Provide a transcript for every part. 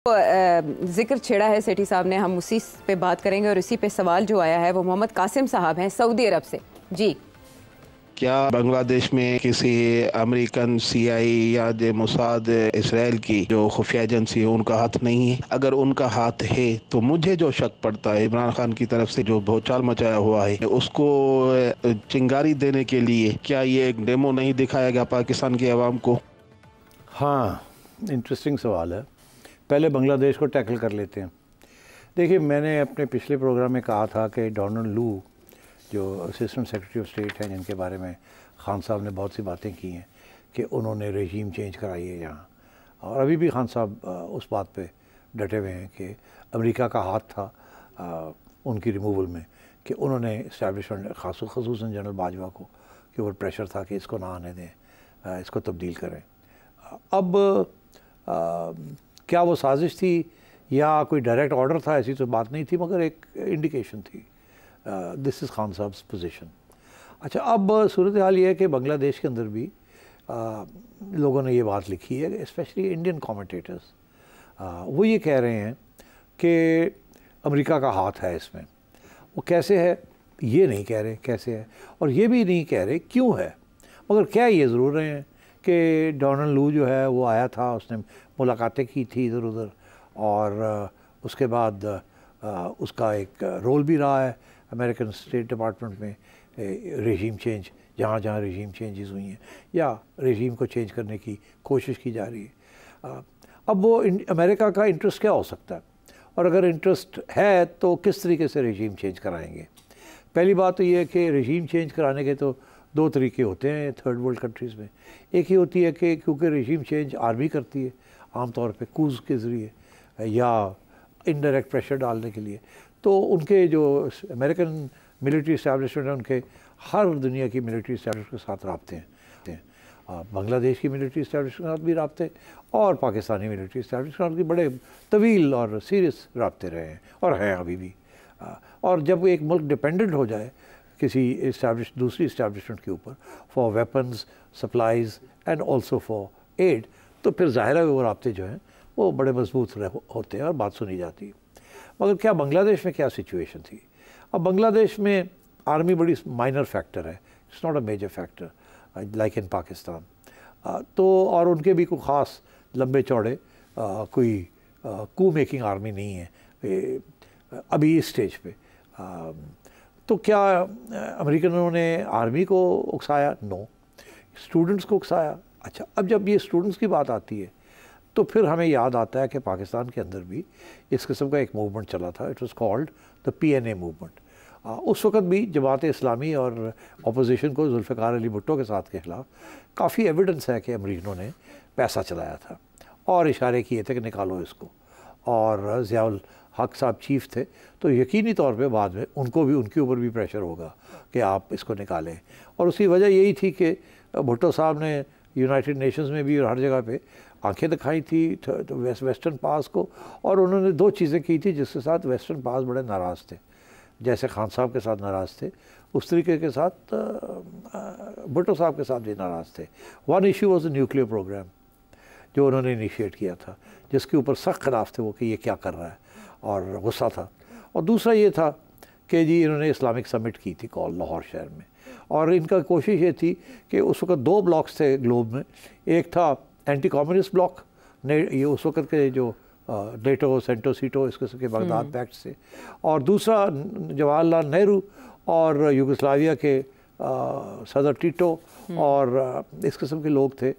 जिक्र छेड़ा है सेठी साहब ने, हम उसी पे बात करेंगे और इसी पे सवाल जो आया है वो मोहम्मद कासिम साहब हैं सऊदी अरब से। जी, क्या बांग्लादेश में किसी अमेरिकन सीआई या जो मोसाद इसराइल की जो खुफिया एजेंसी है उनका हाथ नहीं है? अगर उनका हाथ है तो मुझे जो शक पड़ता है इमरान खान की तरफ से जो भौचाल मचाया हुआ है उसको चिंगारी देने के लिए क्या ये एक डेमो नहीं दिखाया गया पाकिस्तान की आवाम को? हाँ, इंटरेस्टिंग सवाल है। पहले बांग्लादेश को टैकल कर लेते हैं। देखिए, मैंने अपने पिछले प्रोग्राम में कहा था कि डोनाल्ड लू जो असिस्टेंट सेक्रेटरी ऑफ स्टेट हैं, जिनके बारे में खान साहब ने बहुत सी बातें की हैं कि उन्होंने रेजीम चेंज कराई है यहाँ, और अभी भी खान साहब उस बात पे डटे हुए हैं कि अमेरिका का हाथ था उनकी रिमूवल में, कि उन्होंने इस्टेब्लिशमेंट ख़ुसूसन जनरल बाजवा को के ऊपर प्रेशर था कि इसको ना आने दें, इसको तब्दील करें। अब क्या वो साजिश थी या कोई डायरेक्ट ऑर्डर था, ऐसी तो बात नहीं थी, मगर एक इंडिकेशन थी। This is Khan sahab's position. अच्छा, अब सूरत हाल ये है कि बांग्लादेश के अंदर भी लोगों ने ये बात लिखी है, स्पेशली इंडियन कमेंटेटर्स, वो ये कह रहे हैं कि अमेरिका का हाथ है इसमें। वो कैसे है ये नहीं कह रहे कैसे है, और ये भी नहीं कह रहे क्यों है, मगर क्या ये ज़रूर रहे हैं कि डोनाल्ड लू जो है वो आया था, उसने मुलाकातें की थी इधर उधर, और उसके बाद उसका एक रोल भी रहा है अमेरिकन स्टेट डिपार्टमेंट में, रेजीम चेंज जहाँ जहाँ रेजीम चेंजेस हुई हैं या रेजीम को चेंज करने की कोशिश की जा रही है। अब वो अमेरिका का इंटरेस्ट क्या हो सकता है, और अगर इंटरेस्ट है तो किस तरीके से रेजीम चेंज कराएंगे। पहली बात तो ये है कि रेजीम चेंज कराने के तो दो तरीके होते हैं थर्ड वर्ल्ड कंट्रीज़ में। एक ही होती है कि क्योंकि रेजीम चेंज आर्मी करती है आमतौर पे कूज के ज़रिए या इनडायरेक्ट प्रेशर डालने के लिए, तो उनके जो अमेरिकन मिलिट्री इस्टेब्लिशमेंट है उनके हर दुनिया की मिलिट्री इस्टेब्लिशमेंट के साथ राब्ते हैं। बांग्लादेश की मिलिट्री इस्टेब्लिशमेंट के साथ भी राब्ते और पाकिस्तानी मिलिट्री इस्टेब्लिशमेंट के बड़े तवील और सीरियस राब्ते रहे हैं और हैं अभी भी। और जब एक मुल्क डिपेंडेंट हो जाए किसी दूसरी इस्टेब्लिशमेंट के ऊपर for weapons supplies and also for aid, तो फिर ज़ाहिर है वो राब्ते जो हैं वो बड़े मजबूत होते हैं और बात सुनी जाती है। मगर क्या बांग्लादेश में क्या सिचुएशन थी? अब बांग्लादेश में आर्मी बड़ी माइनर फैक्टर है, it's not a major factor like in Pakistan. तो और उनके भी कोई ख़ास लंबे चौड़े कोई कू मेकिंग आर्मी नहीं है अभी इस स्टेज पे। तो क्या अमेरिकनों ने आर्मी को उकसाया? नो। स्टूडेंट्स को उकसाया? अच्छा, अब जब ये स्टूडेंट्स की बात आती है तो फिर हमें याद आता है कि पाकिस्तान के अंदर भी इस किस्म का एक मूवमेंट चला था, it was called the PNA movement. उस वक़्त भी जमात इस्लामी और अपोजिशन को जुल्फ़िकार अली भुट्टो के साथ के ख़िलाफ़ काफ़ी एविडेंस है कि अमरीकनों ने पैसा चलाया था और इशारे किए थे कि निकालो इसको, और ज़ियाउल हक साहब चीफ थे, तो यकीनी तौर पे बाद में उनके ऊपर भी प्रेशर होगा कि आप इसको निकालें। और उसकी वजह यही थी कि भुट्टो साहब ने यूनाइटेड नेशंस में भी और हर जगह पे आंखें दिखाई थी तो वेस्टर्न पास को, और उन्होंने दो चीज़ें की थी जिसके साथ वेस्टर्न पास बड़े नाराज़ थे। जैसे खान साहब के साथ नाराज़ थे, उस तरीके के साथ भुट्टो साहब के साथ भी नाराज़ थे। One issue was the nuclear program जो उन्होंने इनिशिएट किया था, जिसके ऊपर सख्त खिलाफ थे वो कि ये क्या कर रहा है, और गुस्सा था। और दूसरा ये था कि जी इन्होंने इस्लामिक समिट की थी कॉल लाहौर शहर में, और इनका कोशिश ये थी कि उस वक़्त दो ब्लॉक्स थे ग्लोब में, एक था एंटी कम्युनिस्ट ब्लॉक, ये उस वक़्त के जो नेटो सेंटो सीटो इस किस्म के बगदाद पैक्ट से, और दूसरा जवाहरलाल नेहरू और यूगोस्लाविया के सदर टीटो और इस किस्म के लोग थे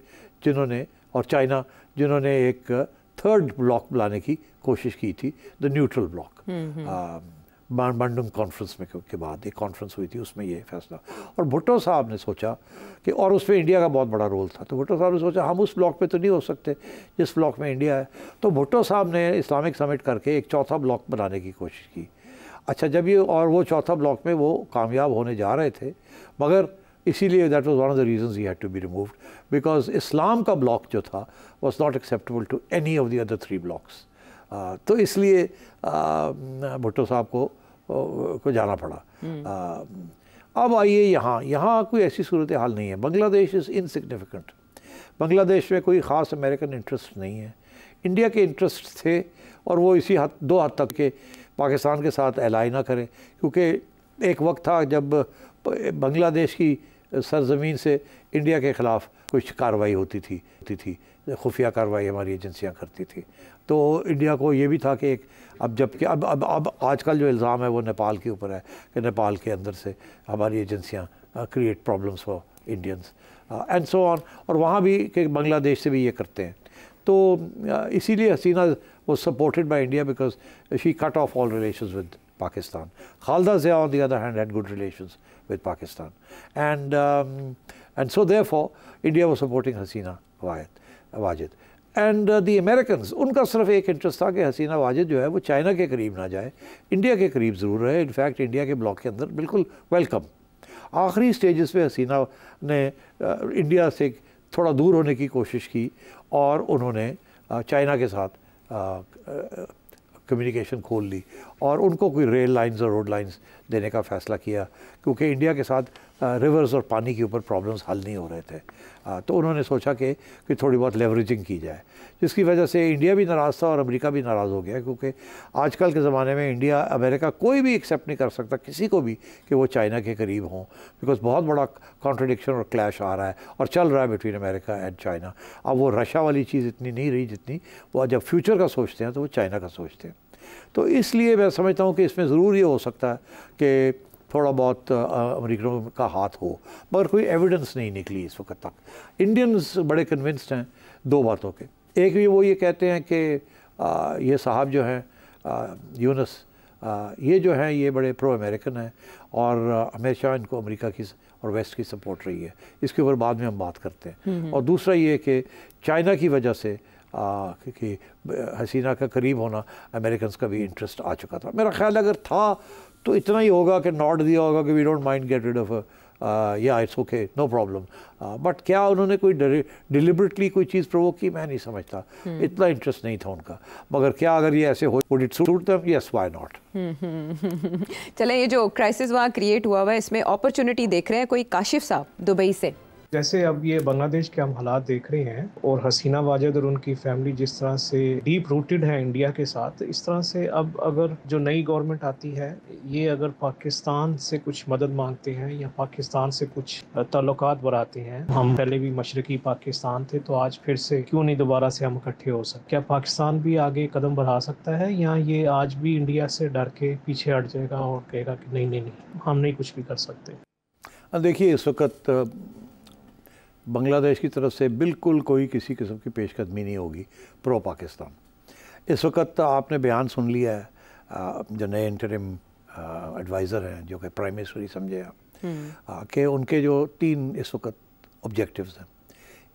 जिन्होंने, और चाइना, जिन्होंने एक थर्ड ब्लॉक बनाने की कोशिश की थी, the neutral block. Bandung conference में के बाद एक कॉन्फ्रेंस हुई थी, उसमें ये फैसला। और भुट्टो साहब ने सोचा कि, और उसमें इंडिया का बहुत बड़ा रोल था, तो भुट्टो साहब ने सोचा हम उस ब्लॉक पे तो नहीं हो सकते जिस ब्लॉक में इंडिया है, तो भुट्टो साहब ने इस्लामिक समिट करके एक चौथा ब्लॉक बनाने की कोशिश की। अच्छा, जब ये और वो चौथा ब्लॉक में वो कामयाब होने जा रहे थे, मगर इसीलिए that was one of the reasons he had to be removed, because इस्लाम का ब्लॉक जो था was not acceptable to any of the other three blocks. तो इसलिए भुट्टो साहब को जाना पड़ा। अब आइए यहाँ कोई ऐसी सूरत हाल नहीं है। Bangladesh is insignificant. बांग्लादेश में कोई ख़ास अमेरिकन इंटरेस्ट नहीं है, इंडिया के इंटरेस्ट थे और वो इसी दो हद तक के पाकिस्तान के साथ एलाई ना करें, क्योंकि एक वक्त था जब बांग्लादेश की सरजमीन से इंडिया के ख़िलाफ़ कुछ कार्रवाई होती थी खुफिया कार्रवाई हमारी एजेंसियां करती थी। तो इंडिया को ये भी था कि एक अब जबकि अब आजकल जो इल्ज़ाम है वो नेपाल के ऊपर है कि नेपाल के अंदर से हमारी एजेंसियां create problems for Indians and so on, और वहाँ भी कि बांग्लादेश से भी ये करते हैं। तो इसीलिए हसीना was supported by India because she cut off all relations with Pakistan. Khalda Zia, on the other hand, had good relations with Pakistan, and so therefore India was supporting Hasina Wajid. And the Americans, उनका सिर्फ एक interest था कि हसीना वाजिद जो है वो China के करीब ना जाए, इंडिया के करीब ज़रूर रहे। इनफैक्ट इंडिया के ब्लॉक के अंदर बिल्कुल वेलकम। आखिरी स्टेजेस पे हसीना ने इंडिया से थोड़ा दूर होने की कोशिश की और उन्होंने चाइना के साथ कम्युनिकेशन खोल ली और उनको कोई रेल लाइंस और रोड लाइंस देने का फ़ैसला किया, क्योंकि इंडिया के साथ रिवर्स और पानी के ऊपर प्रॉब्लम्स हल नहीं हो रहे थे। तो उन्होंने सोचा कि थोड़ी बहुत लेवरेजिंग की जाए, जिसकी वजह से इंडिया भी नाराज़ था और अमेरिका भी नाराज़ हो गया, क्योंकि आजकल के ज़माने में इंडिया अमेरिका कोई भी एक्सेप्ट नहीं कर सकता किसी को भी कि वो चाइना के करीब हों, बिकॉज बहुत बड़ा कॉन्ट्रडिक्शन और क्लैश आ रहा है और चल रहा है बिटवीन अमेरिका एंड चाइना। अब वो रशिया वाली चीज़ इतनी नहीं रही जितनी वो जब फ्यूचर का सोचते हैं तो वो चाइना का सोचते हैं। तो इसलिए मैं समझता हूँ कि इसमें ज़रूर ये हो सकता है कि थोड़ा बहुत अमेरिकनों का हाथ हो, मगर कोई एविडेंस नहीं निकली इस वक्त तक। इंडियंस बड़े कन्विंस्ड हैं दो बातों के। एक भी वो ये कहते हैं कि ये साहब जो हैं यूनस, ये जो हैं ये बड़े प्रो अमेरिकन हैं और हमेशा इनको अमेरिका की और वेस्ट की सपोर्ट रही है। इसके ऊपर बाद में हम बात करते हैं। और दूसरा ये कि चाइना की वजह से कि हसीना का करीब होना अमेरिकन का भी इंटरेस्ट आ चुका था। मेरा ख्याल अगर था तो इतना ही होगा कि नॉट दिया होगा कि we don't mind get rid of या it's okay no problem. But क्या उन्होंने कोई डिलिबरेटली कोई चीज़ प्रोवोक की, मैं नहीं समझता। इतना इंटरेस्ट नहीं था उनका, मगर क्या अगर ये ऐसे हो would it suit them? Yes, why not. चलें, ये जो क्राइसिस वहाँ क्रिएट हुआ है इसमें अपॉर्चुनिटी देख रहे हैं कोई काशिफ साहब दुबई से? जैसे अब ये बांग्लादेश के हम हालात देख रहे हैं और हसीना वाजिद और उनकी फैमिली जिस तरह से डीप रूटेड है इंडिया के साथ, इस तरह से अब अगर जो नई गवर्नमेंट आती है ये अगर पाकिस्तान से कुछ मदद मांगते हैं या पाकिस्तान से कुछ ताल्लुकात बढ़ाते हैं, हम पहले भी मशरकी पाकिस्तान थे तो आज फिर से क्यों नहीं दोबारा से हम इकट्ठे हो सकते? क्या पाकिस्तान भी आगे कदम बढ़ा सकता है या ये आज भी इंडिया से डर के पीछे हट जाएगा और कहेगा कि नहीं नहीं नहीं हम नहीं कुछ भी कर सकते? देखिए, इस वक्त बांग्लादेश की तरफ से बिल्कुल कोई किसी किस्म की पेशकदमी नहीं होगी प्रो पाकिस्तान। इस वक्त आपने बयान सुन लिया है जो नए इंटरिम एडवाइज़र हैं जो कि प्राइम मिनिस्टर ही समझे आप कि उनके जो 3 इस वक्त ऑब्जेक्टिव्स हैं।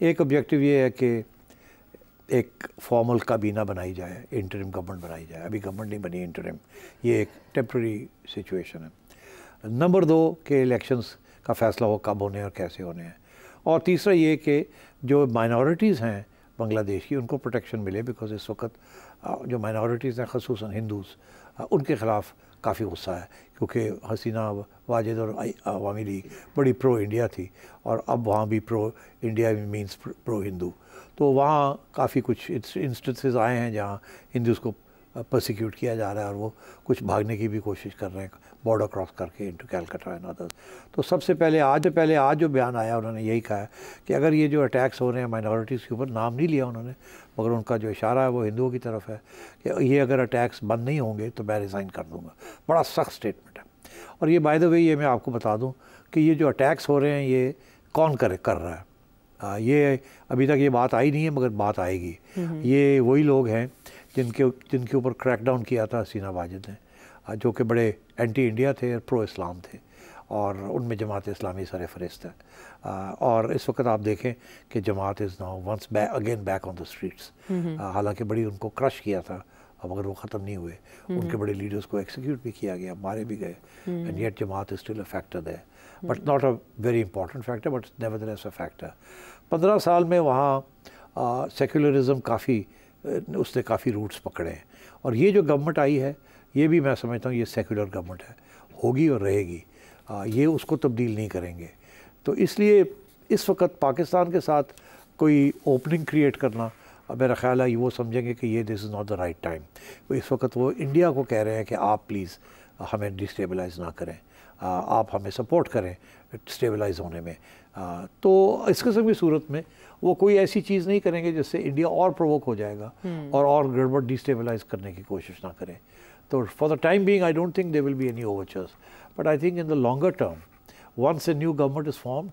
एक ऑब्जेक्टिव ये है कि एक फॉर्मल काबीना बनाई जाए, इंटरिम गवर्नमेंट बनाई जाए। अभी गवर्नमेंट नहीं बनी, इंटरिम, ये एक टेम्प्रेरी सिचुएशन है। नंबर 2 के इलेक्शंस का फ़ैसला हो कब होने और कैसे होने हैं। और तीसरा ये कि जो माइनॉरिटीज़ हैं बांग्लादेश की उनको प्रोटेक्शन मिले, बिकॉज इस वक्त जो माइनॉरिटीज़ हैं ख़ुसूसन हिंदूज़, उनके ख़िलाफ़ काफ़ी गुस्सा है, क्योंकि हसीना वाजिद और अवामी लीग बड़ी प्रो इंडिया थी और अब वहाँ भी pro India means pro Hindu. तो वहाँ काफ़ी कुछ इंस्टेंसेस आए हैं जहाँ हिंदूज़ को परसिक्यूट किया जा रहा है और वो कुछ भागने की भी कोशिश कर रहे हैं बॉर्डर क्रॉस करके इनटू कैलकाटा एंड अदर्स। तो सबसे पहले आज जो बयान आया उन्होंने यही कहा है कि अगर ये जो अटैक्स हो रहे हैं माइनॉरिटीज़ के ऊपर, नाम नहीं लिया उन्होंने, मगर उनका जो इशारा है वो हिंदुओं की तरफ है कि ये अगर अटैक्स बंद नहीं होंगे तो मैं रिज़ाइन कर दूँगा। बड़ा सख्त स्टेटमेंट है। और ये बाय द वे ये मैं आपको बता दूँ कि ये जो अटैक्स हो रहे हैं ये कौन कर रहा है। ये अभी तक ये बात आई नहीं है, मगर बात आएगी। ये वही लोग हैं जिनके ऊपर क्रैकडाउन किया था हसीना वाजिद ने, जो कि बड़े एंटी इंडिया थे और प्रो इस्लाम थे, और उनमें जमात इस्लामी सरफहरिस्त है। और इस वक्त आप देखें कि Jamaat is now once again back on the streets. हालांकि बड़ी उनको क्रश किया था मगर वो ख़त्म नहीं हुए। उनके बड़े लीडर्स को एक्सिक्यूट भी किया गया, मारे भी गए, and yet Jamaat is still a factor there, but not a very important factor, but nevertheless a factor. 15 साल में वहाँ सेक्युलरिज्म उसने काफ़ी रूट्स पकड़े हैं। और ये जो गवर्नमेंट आई है ये भी मैं समझता हूँ ये सेक्युलर गवर्नमेंट है, होगी और रहेगी। ये उसको तब्दील नहीं करेंगे। तो इसलिए इस वक्त पाकिस्तान के साथ कोई ओपनिंग क्रिएट करना अब मेरा ख्याल है वो समझेंगे कि ये this is not the right time. इस वक्त वो इंडिया को कह रहे हैं कि आप प्लीज़ हमें डिस्टेबलाइज़ ना करें, आप हमें सपोर्ट करें स्टेबलाइज होने में। तो इस किस्म की सूरत में वो कोई ऐसी चीज़ नहीं करेंगे जिससे इंडिया और प्रोवोक हो जाएगा और गड़बड़ डिस्टेबलाइज करने की कोशिश ना करें। तो for the time being I don't think there will be any overtures, but I think in the longer term once a new government is formed,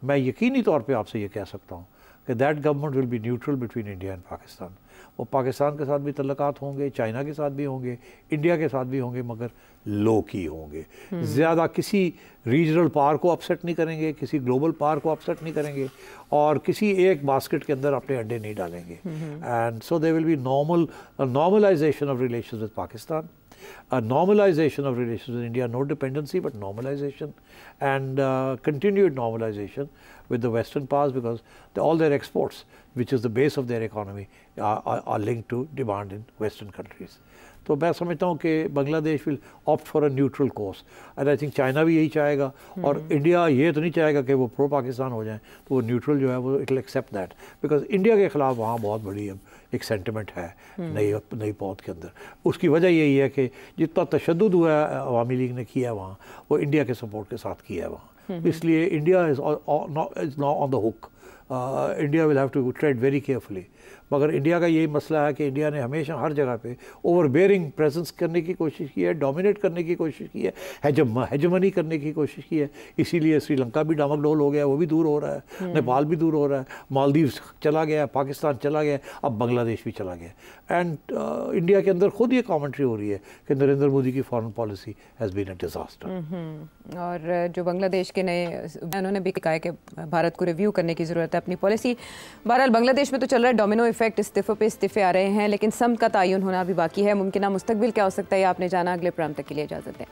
मैं यकीनी तौर पे आपसे ये कह सकता हूँ कि that government will be neutral between India and Pakistan. वो पाकिस्तान के साथ भी तल्लुकात होंगे, चाइना के साथ भी होंगे, इंडिया के साथ भी होंगे, मगर लो की होंगे। ज़्यादा किसी रीजनल पावर को अपसेट नहीं करेंगे, किसी ग्लोबल पावर को अपसेट नहीं करेंगे और किसी एक बास्केट के अंदर अपने अंडे नहीं डालेंगे। And so they will be normalization of relations with Pakistan, a normalization of relations with India, no dependency but normalization, and continued normalization with the Western powers, because all their exports, which is the base of their economy, are linked to demand in Western countries. तो मैं समझता हूँ कि Bangladesh will opt for a neutral course and I think China भी यही चाहेगा और India ये तो नहीं चाहेगा कि वो प्रो पाकिस्तान हो जाए, तो वो न्यूट्रल जो है वो it will accept that, because India के ख़िलाफ़ वहाँ बहुत बड़ी अब एक सेंटिमेंट है नई पौध के अंदर। उसकी वजह यही है कि जितना तशद्दुद हुआ है अवामी लीग ने किया है वहाँ, वो इंडिया के सपोर्ट के साथ किया है वहाँ, इसलिए India is now on the hook. India will have to tread very carefully. मगर इंडिया का यही मसला है कि इंडिया ने हमेशा हर जगह पे ओवरबेयरिंग प्रेजेंस करने की कोशिश की है, डोमिनेट करने की कोशिश की है, हेजमनी करने की कोशिश की है। इसीलिए श्रीलंका भी डामकडोल हो गया, वो भी दूर हो रहा है, नेपाल भी दूर हो रहा है, मालदीव्स चला गया, पाकिस्तान चला गया, अब बांग्लादेश भी चला गया। एंड इंडिया के अंदर खुद ये कॉमेंट्री हो रही है कि नरेंद्र मोदी की foreign policy has been a disaster. और जो बांग्लादेश के नए उन्होंने भी कहा है कि भारत को रिव्यू करने की ज़रूरत है अपनी पॉलिसी। बहरहाल बांग्लादेश में तो चल रहा है डोमिनो इफेक्ट, इस्तीफों पे इस्तीफे आ रहे हैं, लेकिन सम का तयन होना भी बाकी है। मुमकिन मुस्तकबिल क्या हो सकता है आपने जाना। अगले प्रोग्राम तक के लिए इजाज़त दें।